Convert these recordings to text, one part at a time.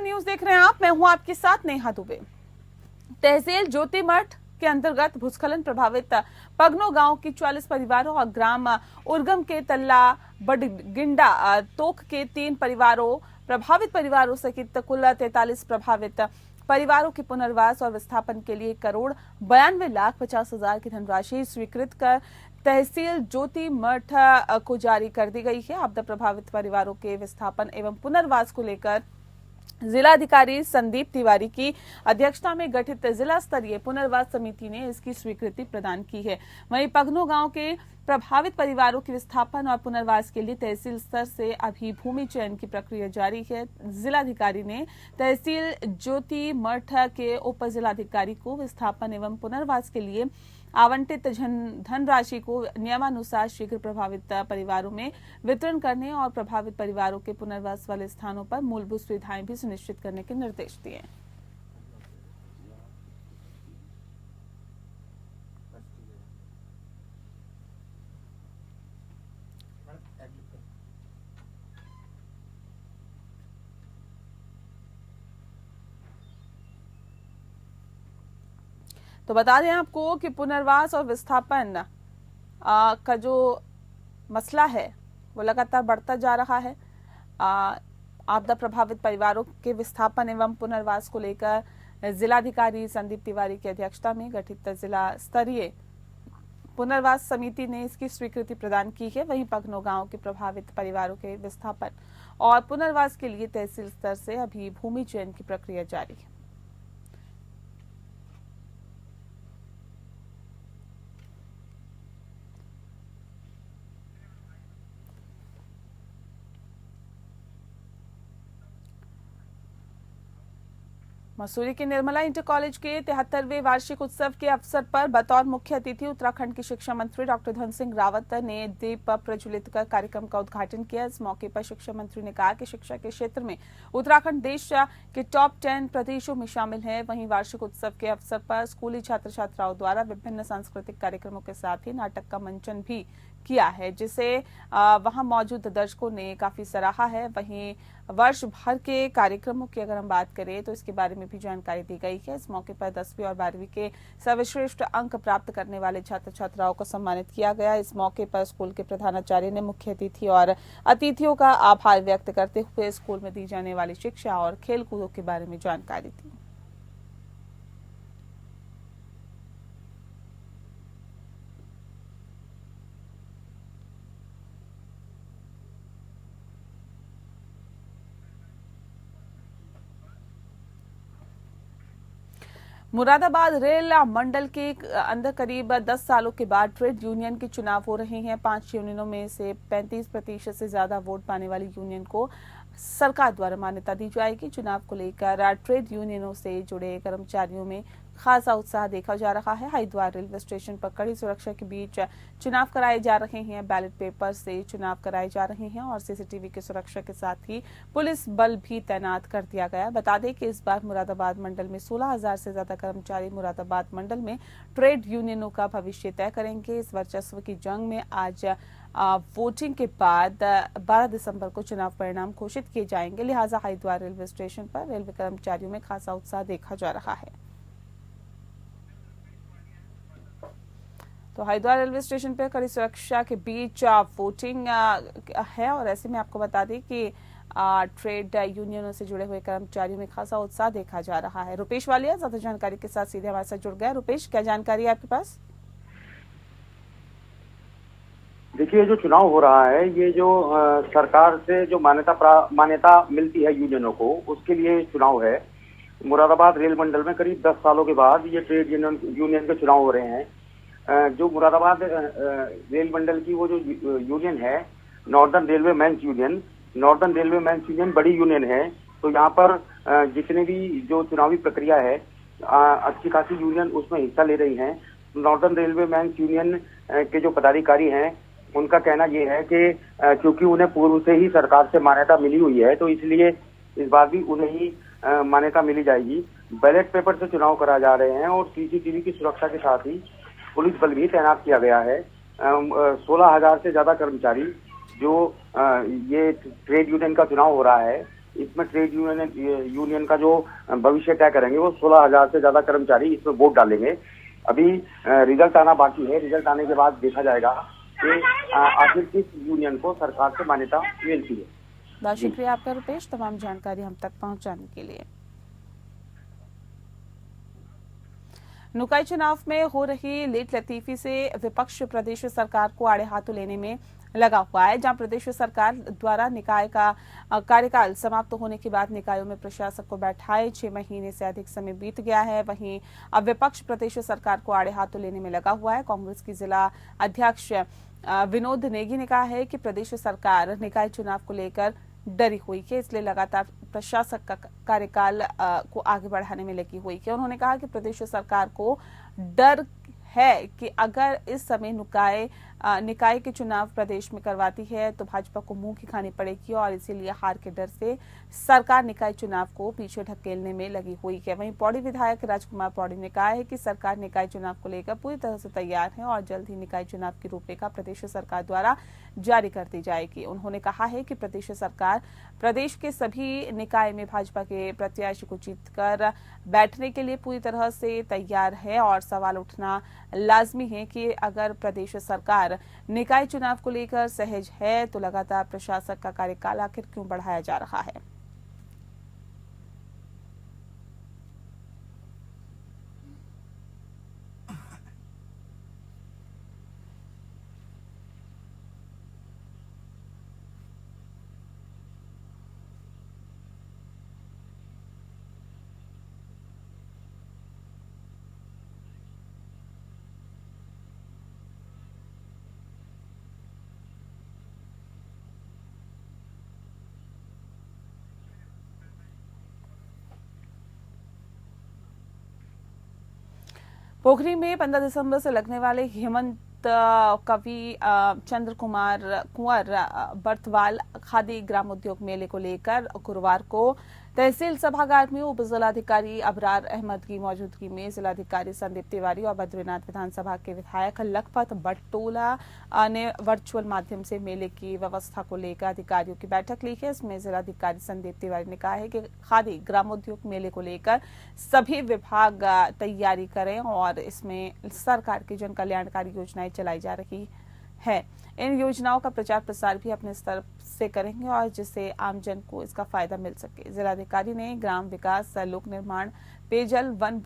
News देख रहे हैं आप, मैं हूं आपके साथ नेहा दुबे। तहसील ज्योतिमठ के अंतर्गत भूस्खलन प्रभावित पगनो गांव की 40 परिवारों और ग्राम उर्गम के तल्ला बडगिंडा तोक के 3 परिवारों प्रभावित परिवारों सहित कुल 43 प्रभावित परिवारों के पुनर्वास और विस्थापन के लिए 1,92,50,000 की धनराशि स्वीकृत कर तहसील ज्योतिमठ को जारी कर दी गई है। आपदा प्रभावित परिवारों के विस्थापन एवं पुनर्वास को लेकर जिलाधिकारी संदीप तिवारी की अध्यक्षता में गठित जिला स्तरीय पुनर्वास समिति ने इसकी स्वीकृति प्रदान की है। वहीं पगनो गांव के प्रभावित परिवारों के विस्थापन और पुनर्वास के लिए तहसील स्तर से अभी भूमि चयन की प्रक्रिया जारी है। जिलाधिकारी ने तहसील ज्योतिमठ के उप जिलाधिकारी को विस्थापन एवं पुनर्वास के लिए आवंटित धनराशि को नियमानुसार शीघ्र प्रभावित परिवारों में वितरण करने और प्रभावित परिवारों के पुनर्वास वाले स्थानों पर मूलभूत सुविधाएं भी सुनिश्चित करने के निर्देश दिए। तो बता दें आपको कि पुनर्वास और विस्थापन का जो मसला है वो लगातार बढ़ता जा रहा है। आपदा प्रभावित परिवारों के विस्थापन एवं पुनर्वास को लेकर जिलाधिकारी संदीप तिवारी की अध्यक्षता में गठित जिला स्तरीय पुनर्वास समिति ने इसकी स्वीकृति प्रदान की है। वहीं पगनो गांव के प्रभावित परिवारों के विस्थापन और पुनर्वास के लिए तहसील स्तर से अभी भूमि चयन की प्रक्रिया जारी है। मसूरी के निर्मला इंटर कॉलेज के 73वें वार्षिक उत्सव के अवसर पर बतौर मुख्य अतिथि उत्तराखंड के शिक्षा मंत्री डॉक्टर धन सिंह रावत ने दीप प्रज्वलित कर कार्यक्रम का उद्घाटन किया। इस मौके पर शिक्षा मंत्री ने कहा कि शिक्षा के क्षेत्र में उत्तराखंड देश के टॉप 10 प्रदेशों में शामिल है। वहीं वार्षिक उत्सव के अवसर पर स्कूली छात्र छात्राओं द्वारा विभिन्न सांस्कृतिक कार्यक्रमों के साथ ही नाटक का मंचन भी किया है, जिसे वहां मौजूद दर्शकों ने काफी सराहा है। वहीं वर्ष भर के कार्यक्रमों की अगर हम बात करें तो इसके बारे में भी जानकारी दी गई है। इस मौके पर 10वीं और 12वीं के सर्वश्रेष्ठ अंक प्राप्त करने वाले छात्र छात्राओं को सम्मानित किया गया। इस मौके पर स्कूल के प्रधानाचार्य ने मुख्य अतिथि और अतिथियों का आभार व्यक्त करते हुए स्कूल में दी जाने वाली शिक्षा और खेलकूदों के बारे में जानकारी दी। मुरादाबाद रेल मंडल के अंदर करीब 10 सालों के बाद ट्रेड यूनियन के चुनाव हो रहे हैं। 5 यूनियनों में से 35% से ज्यादा वोट पाने वाली यूनियन को सरकार द्वारा मान्यता दी जाएगी। चुनाव को लेकर ट्रेड यूनियनों से जुड़े कर्मचारियों में खासा उत्साह देखा जा रहा है। हरिद्वार रेलवे स्टेशन पर कड़ी सुरक्षा के बीच चुनाव कराए जा रहे हैं। बैलेट पेपर से चुनाव कराए जा रहे हैं और सीसीटीवी की सुरक्षा के साथ ही पुलिस बल भी तैनात कर दिया गया। बता दें कि इस बार मुरादाबाद मंडल में 16,000 से ज्यादा कर्मचारी मुरादाबाद मंडल में ट्रेड यूनियनों का भविष्य तय करेंगे। इस वर्चस्व की जंग में आज वोटिंग के बाद 12 दिसंबर को चुनाव परिणाम घोषित किए जाएंगे। लिहाजा हरिद्वार रेलवे स्टेशन पर रेलवे कर्मचारियों में खासा उत्साह देखा जा रहा है। तो हरिद्वार रेलवे स्टेशन पर कड़ी सुरक्षा के बीच वोटिंग है और ऐसे में आपको बता दें कि ट्रेड यूनियनों से जुड़े हुए कर्मचारियों में खासा उत्साह देखा जा रहा है। रुपेश वालिया ज्यादा जानकारी के साथ सीधे हमारे साथ जुड़ गया। रुपेश, क्या जानकारी है आपके पास? देखिए, जो चुनाव हो रहा है ये जो सरकार से जो मान्यता मिलती है यूनियनों को, उसके लिए चुनाव है। मुरादाबाद रेल मंडल में करीब 10 सालों के बाद ये ट्रेड यूनियन के चुनाव हो रहे हैं। जो मुरादाबाद रेल मंडल की वो जो यूनियन है, नॉर्दर्न रेलवे मेंस यूनियन बड़ी यूनियन है। तो यहाँ पर जितने भी जो चुनावी प्रक्रिया है, अच्छी खासी यूनियन उसमें हिस्सा ले रही हैं। नॉर्दर्न रेलवे मेंस यूनियन के जो पदाधिकारी हैं उनका कहना ये है कि क्योंकि उन्हें पूर्व से ही सरकार से मान्यता मिली हुई है तो इसलिए इस बार भी उन्हें ही मान्यता मिली जाएगी। बैलेट पेपर से चुनाव कराए जा रहे हैं और सीसीटीवी की सुरक्षा के साथ ही पुलिस बल भी तैनात किया गया है। 16,000 से ज्यादा कर्मचारी जो ये ट्रेड यूनियन का चुनाव हो रहा है इसमें ट्रेड यूनियन का जो भविष्य तय करेंगे वो 16,000 से ज्यादा कर्मचारी इसमें वोट डालेंगे। अभी रिजल्ट आना बाकी है। रिजल्ट आने के बाद देखा जाएगा कि आखिर किस यूनियन को सरकार से मान्यता मिलती है। बहुत शुक्रिया आपका रुपेश, तमाम जानकारी हम तक पहुंचाने के लिए। नुकाई चुनाव में हो रही लेट लतीफी से विपक्ष प्रदेश सरकार को आड़े हाथों लेने में लगा हुआ है। जहां प्रदेश सरकार द्वारा निकाय का कार्यकाल समाप्त होने के बाद निकायों में प्रशासक को बैठाए 6 महीने से अधिक समय बीत गया है। वहीं अब विपक्ष प्रदेश सरकार को आड़े हाथों लेने में लगा हुआ है। कांग्रेस की जिला अध्यक्ष विनोद नेगी ने कहा है कि प्रदेश सरकार निकाय चुनाव को लेकर डरी हुई है, इसलिए लगातार प्रशासक का कार्यकाल को आगे बढ़ाने में लगी हुई है। उन्होंने कहा कि प्रदेश सरकार को डर है कि अगर इस समय निकाय के चुनाव प्रदेश में करवाती है तो भाजपा को मुंह की खानी पड़ेगी और इसीलिए हार के डर से सरकार निकाय चुनाव को पीछे ढकेलने में लगी हुई है। वहीं पौड़ी विधायक राजकुमार पौड़ी ने कहा है कि सरकार निकाय चुनाव को लेकर पूरी तरह से तैयार है और जल्द ही निकाय चुनाव की रूपरेखा प्रदेश सरकार द्वारा जारी कर दी जाएगी। उन्होंने कहा है कि प्रदेश सरकार प्रदेश के सभी निकाय में भाजपा के प्रत्याशी को जीतकर बैठने के लिए पूरी तरह से तैयार है और सवाल उठना लाजमी है कि अगर प्रदेश सरकार निकाय चुनाव को लेकर सहज है तो लगातार प्रशासक का कार्यकाल आखिर क्यों बढ़ाया जा रहा है। पोखरी में 15 दिसंबर से लगने वाले हेमंत कवि चंद्र कुमार कुंवर बर्तवाल खादी ग्राम उद्योग मेले को लेकर गुरुवार को तहसील सभागार में उप जिलाधिकारी अबरार अहमद की मौजूदगी में जिलाधिकारी संदीप तिवारी और बद्रीनाथ विधानसभा के विधायक लखपत बट्टोला ने वर्चुअल माध्यम से मेले की व्यवस्था को लेकर अधिकारियों की बैठक ली है। इसमें जिलाधिकारी संदीप तिवारी ने कहा है कि खादी ग्रामोद्योग मेले को लेकर सभी विभाग तैयारी करें और इसमें सरकार की जन कल्याणकारी योजनाएं चलाई जा रही है। इन योजनाओं का प्रचार प्रसार भी अपने स्तर से करेंगे और जिससे आमजन को इसका फायदा मिल सके। जिलाधिकारी ने ग्राम विकास, लोक निर्माण, पेयजल, वन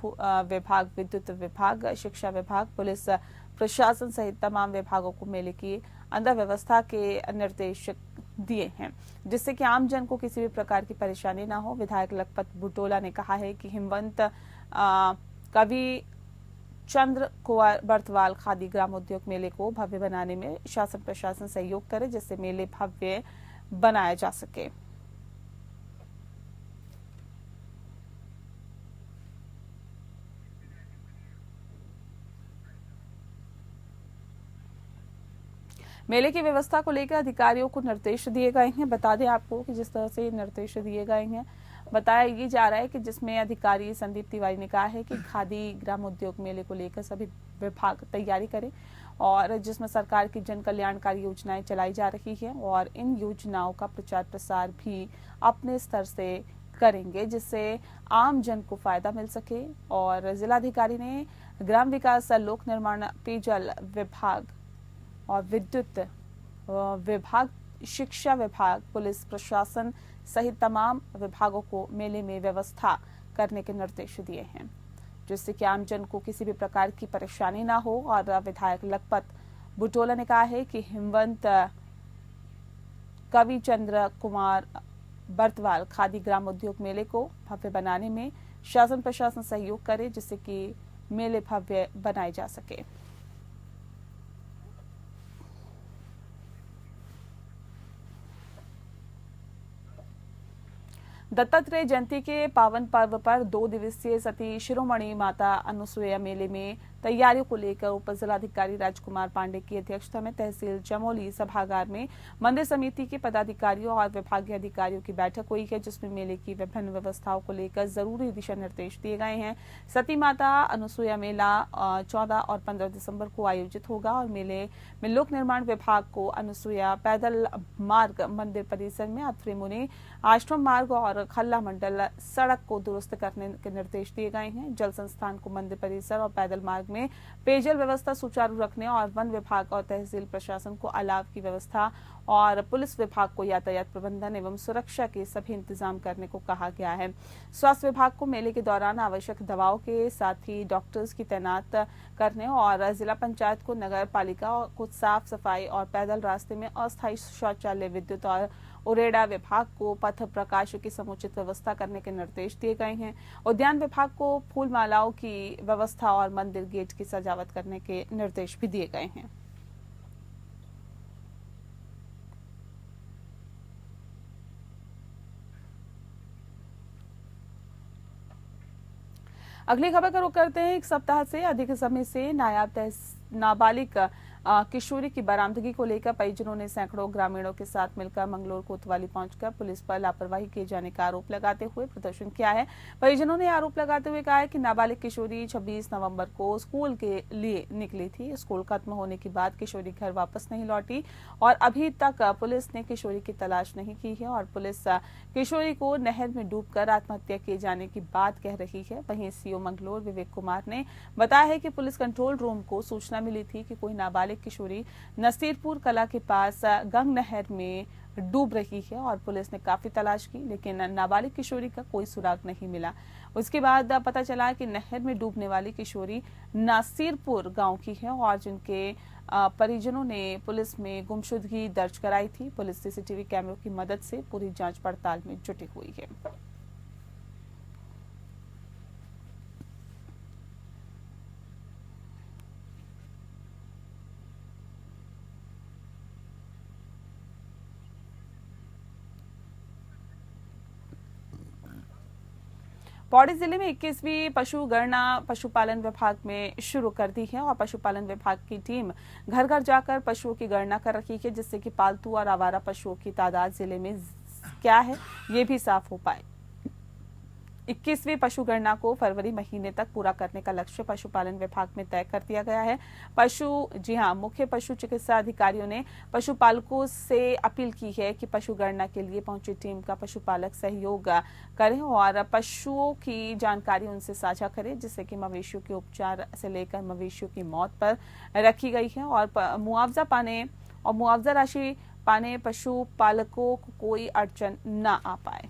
विभाग, विद्युत विभाग, शिक्षा विभाग, पुलिस प्रशासन सहित तमाम विभागों को मेले की अंदर व्यवस्था के निर्देश दिए हैं जिससे कि आमजन को किसी भी प्रकार की परेशानी न हो। विधायक लखपत बुटोला ने कहा है कि हिमवंत कवि चंद्र कुंवर बर्तवाल खादी ग्राम उद्योग मेले को भव्य बनाने में शासन प्रशासन सहयोग करे जिससे मेले भव्य बनाया जा सके। मेले की व्यवस्था को लेकर अधिकारियों को निर्देश दिए गए हैं। बता दें आपको कि जिस तरह से निर्देश दिए गए हैं, बताया ये जा रहा है कि जिसमें अधिकारी संदीप तिवारी ने कहा है कि खादी ग्राम उद्योग मेले को लेकर सभी विभाग तैयारी करें और जिसमें सरकार की जन कल्याणकारी योजनाएं चलाई जा रही है और इन योजनाओं का प्रचार प्रसार भी अपने स्तर से करेंगे जिससे आम जन को फायदा मिल सके। और जिलाधिकारी ने ग्राम विकास, लोक निर्माण, पेयजल विभाग और विद्युत विभाग, शिक्षा विभाग, पुलिस प्रशासन सहित तमाम विभागों को मेले में व्यवस्था करने के निर्देश दिए हैं जिससे कि आमजन को किसी भी प्रकार की परेशानी ना हो। और विधायक लखपत बुटोला ने कहा है कि हिमवंत कवि चंद्र कुमार बर्तवाल खादी ग्राम उद्योग मेले को भव्य बनाने में शासन प्रशासन सहयोग करे जिससे कि मेले भव्य बनाए जा सके। दत्तात्रेय जयंती के पावन पर्व पर 2 दिवसीय सती शिरोमणि माता अनुसूया मेले में तैयारियों को लेकर उप जिलाधिकारी राजकुमार पांडे की अध्यक्षता में तहसील चमोली सभागार में मंदिर समिति के पदाधिकारियों और विभागीय अधिकारियों की बैठक हुई है, जिसमें मेले की विभिन्न व्यवस्थाओं को लेकर जरूरी दिशा निर्देश दिए गए हैं। सती माता अनुसूया मेला 14 और 15 दिसंबर को आयोजित होगा और मेले में लोक निर्माण विभाग को अनुसूया पैदल मार्ग मंदिर परिसर में अत्रि मुनि आश्रम मार्ग और खल्ला मंडल सड़क को दुरुस्त करने के निर्देश दिए गए हैं। जल संस्थान को मंदिर परिसर और पैदल मार्ग में पेयजल व्यवस्था सुचारू रखने और वन विभाग और तहसील प्रशासन को अलाव की व्यवस्था और पुलिस विभाग को यातायात प्रबंधन एवं सुरक्षा के सभी इंतजाम करने को कहा गया है। स्वास्थ्य विभाग को मेले के दौरान आवश्यक दवाओं के साथ ही डॉक्टर्स की तैनात करने और जिला पंचायत को नगर पालिका को साफ सफाई और पैदल रास्ते में अस्थायी शौचालय, विद्युत और उरेडा विभाग को पथ प्रकाश की समुचित व्यवस्था करने के निर्देश दिए गए हैं। उद्यान विभाग को फूल मालाओं की व्यवस्था और मंदिर गेट की सजावट करने के निर्देश भी दिए गए हैं। अगली खबर का रुख करते हैं। एक सप्ताह से अधिक समय से नाबालिग किशोरी की बरामदगी को लेकर परिजनों ने सैकड़ों ग्रामीणों के साथ मिलकर मंगलोर कोतवाली पहुंचकर पुलिस पर लापरवाही किए जाने का आरोप लगाते हुए प्रदर्शन किया है। परिजनों ने आरोप लगाते हुए कहा है कि नाबालिग किशोरी 26 नवंबर को स्कूल के लिए निकली थी। स्कूल खत्म होने के बाद किशोरी घर वापस नहीं लौटी और अभी तक पुलिस ने किशोरी की तलाश नहीं की है और पुलिस किशोरी को नहर में डूबकर आत्महत्या किए जाने की बात कह रही है। वहीं सीओ मंगलोर विवेक कुमार ने बताया है कि पुलिस कंट्रोल रूम को सूचना मिली थी कि कोई नाबालिग किशोरी नसीरपुर कला के पास गंग नहर में डूब रही है और पुलिस ने काफी तलाश की, लेकिन नाबालिग किशोरी का कोई सुराग नहीं मिला। उसके बाद पता चला कि नहर में डूबने वाली किशोरी नसीरपुर गांव की है और जिनके परिजनों ने पुलिस में गुमशुदगी दर्ज कराई थी। पुलिस सीसीटीवी कैमरों की मदद से पूरी जांच पड़ताल में जुटी हुई है। पौड़ी जिले में 21वीं पशु गणना पशुपालन विभाग में शुरू कर दी है और पशुपालन विभाग की टीम घर घर जाकर पशुओं की गणना कर रही है, जिससे कि पालतू और आवारा पशुओं की तादाद जिले में क्या है ये भी साफ हो पाए। 21वीं पशु गणना को फरवरी महीने तक पूरा करने का लक्ष्य पशुपालन विभाग में तय कर दिया गया है। मुख्य पशु चिकित्सा अधिकारियों ने पशुपालकों से अपील की है कि पशु गणना के लिए पहुंची टीम का पशुपालक सहयोग करें और पशुओं की जानकारी उनसे साझा करें, जिससे कि मवेशियों के उपचार से लेकर मवेशियों की मौत पर रखी गई है और मुआवजा राशि पाने पशुपालकों को कोई अड़चन न आ पाए।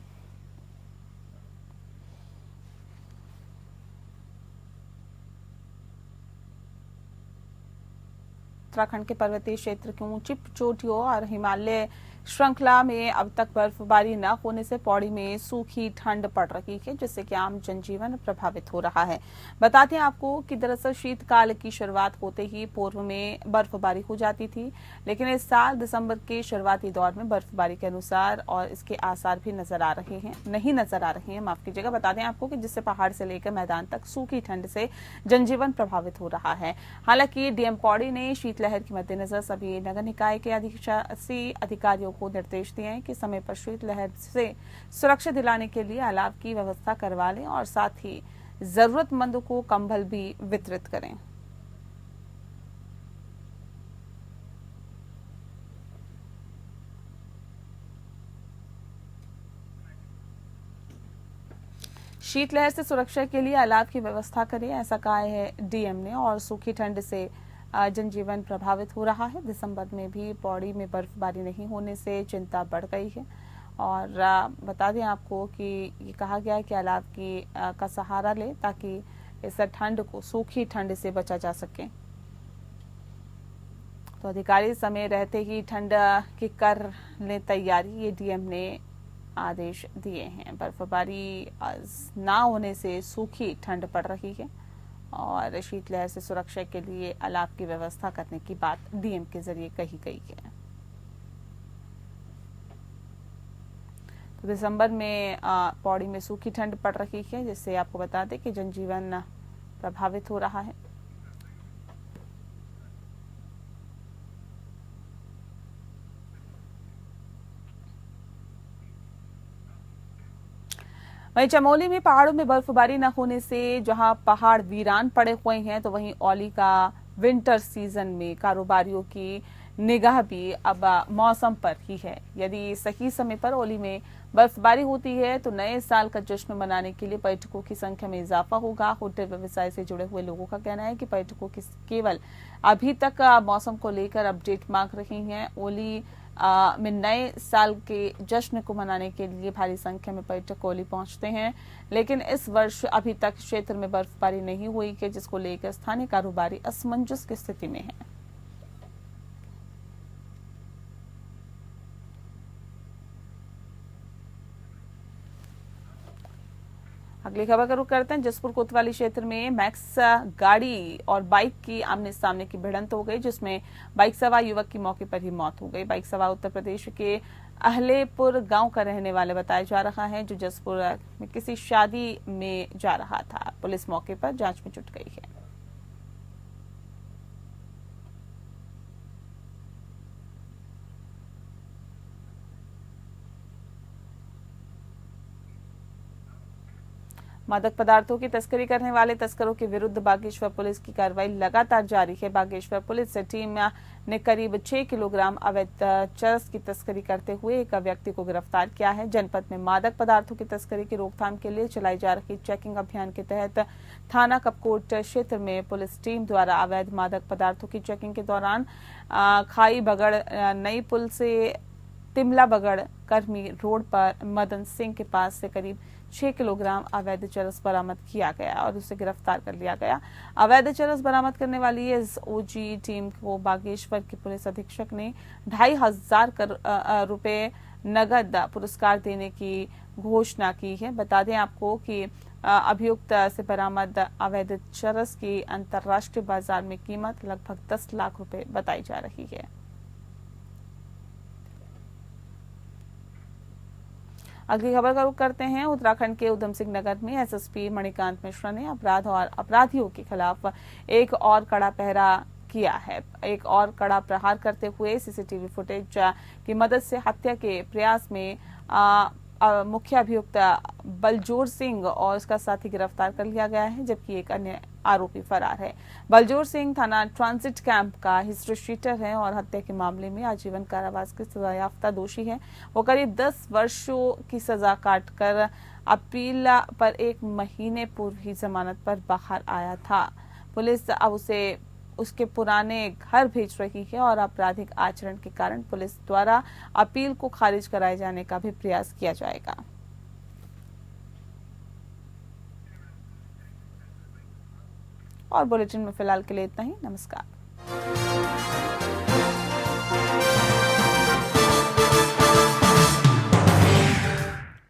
उत्तराखंड के पर्वतीय क्षेत्र की ऊंची चोटियों और हिमालय श्रृंखला में अब तक बर्फबारी न होने से पौड़ी में सूखी ठंड पड़ रही है, जिससे कि आम जनजीवन प्रभावित हो रहा है। बताते हैं आपको कि दरअसल शीतकाल की शुरुआत होते ही पूर्व में बर्फबारी हो जाती थी, लेकिन इस साल दिसंबर के शुरुआती दौर में बर्फबारी के अनुसार और इसके आसार भी नहीं नजर आ रहे हैं। माफ कीजिएगा। बता दें आपको कि जिससे पहाड़ से लेकर मैदान तक सूखी ठंड से जनजीवन प्रभावित हो रहा है। हालांकि डीएम पौड़ी ने शीतलहर के मद्देनजर सभी नगर निकाय के अधिकारियों को निर्देश दिए हैं कि समय पर शीतलहर से सुरक्षा दिलाने के लिए अलाव की व्यवस्था करवा लें और साथ ही जरूरतमंदों को कंबल भी वितरित करें। शीतलहर से सुरक्षा के लिए अलाव की व्यवस्था करें, ऐसा कहा है डीएम ने। और सूखी ठंड से जनजीवन प्रभावित हो रहा है। दिसंबर में भी पौड़ी में बर्फबारी नहीं होने से चिंता बढ़ गई है और बता दें आपको कि ये कहा गया है कि अलाव का सहारा ले ताकि इस ठंड को सूखी ठंड से बचा जा सके। तो अधिकारी समय रहते ही ठंड की कर ले तैयारी, ये डीएम ने आदेश दिए हैं। बर्फबारी ना होने से सूखी ठंड पड़ रही है और शीतलहर से सुरक्षा के लिए अलाव की व्यवस्था करने की बात डीएम के जरिए कही गई है। तो दिसंबर में पौड़ी में सूखी ठंड पड़ रही है, जिससे आपको बता दें कि जनजीवन प्रभावित हो रहा है। वहीं चमोली में पहाड़ों में बर्फबारी न होने से जहां पहाड़ वीरान पड़े हुए हैं, तो वहीं औली का विंटर सीजन में कारोबारियों की निगाह भी अब मौसम पर ही है। यदि सही समय पर औली में बर्फबारी होती है तो नए साल का जश्न मनाने के लिए पर्यटकों की संख्या में इजाफा होगा। होटल व्यवसाय से जुड़े हुए लोगों का कहना है कि पर्यटकों की केवल अभी तक मौसम को लेकर अपडेट मांग रही हैं। औली में नए साल के जश्न को मनाने के लिए भारी संख्या में पर्यटक औली पहुंचते हैं, लेकिन इस वर्ष अभी तक क्षेत्र में बर्फबारी नहीं हुई है, जिसको लेकर स्थानीय कारोबारी असमंजस की स्थिति में हैं। अगली खबर का रुख करते हैं। जसपुर कोतवाली क्षेत्र में मैक्स गाड़ी और बाइक की आमने सामने की भिड़ंत हो गई, जिसमें बाइक सवार युवक की मौके पर ही मौत हो गई। बाइक सवार उत्तर प्रदेश के अहलेपुर गांव का रहने वाले बताया जा रहा है, जो जसपुर में किसी शादी में जा रहा था। पुलिस मौके पर जांच में जुट गई है। मादक पदार्थों की तस्करी करने वाले तस्करों के विरुद्ध बागेश्वर पुलिस की कार्रवाई लगातार जारी है। बागेश्वर पुलिस टीम ने करीब 6 किलोग्राम अवैध चरस की तस्करी करते हुए एक व्यक्ति को गिरफ्तार किया है। जनपद में मादक पदार्थों की तस्करी की रोकथाम के लिए चलाई जा रही चेकिंग अभियान के तहत थाना कपकोट क्षेत्र में पुलिस टीम द्वारा अवैध मादक पदार्थों की चेकिंग के दौरान खाई बगड़ नई पुल से तिमला बगड़ कर्मी रोड पर मदन सिंह के पास से करीब 6 किलोग्राम अवैध चरस बरामद किया गया और उसे गिरफ्तार कर लिया गया। अवैध चरस बरामद करने वाली इस ओजी टीम को बागेश्वर के पुलिस अधीक्षक ने 2,500 रुपए नगद पुरस्कार देने की घोषणा की है। बता दें आपको कि अभियुक्त से बरामद अवैध चरस की अंतर्राष्ट्रीय बाजार में कीमत लगभग 10 लाख रुपए बताई जा रही है। अगली खबर का रुख करते हैं। उत्तराखंड के उधम सिंह नगर में एसएसपी मणिकांत मिश्रा ने अपराध और अपराधियों के खिलाफ एक और कड़ा पहरा किया है। एक और कड़ा प्रहार करते हुए सीसीटीवी फुटेज की मदद से हत्या के प्रयास में मुख्य अभियुक्त बलजोर सिंह और उसका साथी गिरफ्तार कर लिया गया है, जबकि एक अन्य आरोपी फरार है। बलजोर सिंह थाना ट्रांजिट कैंप का हिस्ट्री शीटर है और हत्या के मामले में आजीवन कारावास की सजायाफ्ता दोषी है। वो करीब 10 वर्षों की सजा काटकर अपील पर 1 महीने पूर्व ही जमानत पर बाहर आया था। पुलिस अब उसे उसके पुराने घर भेज रही है और आपराधिक आचरण के कारण पुलिस द्वारा अपील को खारिज कराए जाने का भी प्रयास किया जाएगा। और बुलेटिन में फिलहाल के लिए इतना ही। नमस्कार।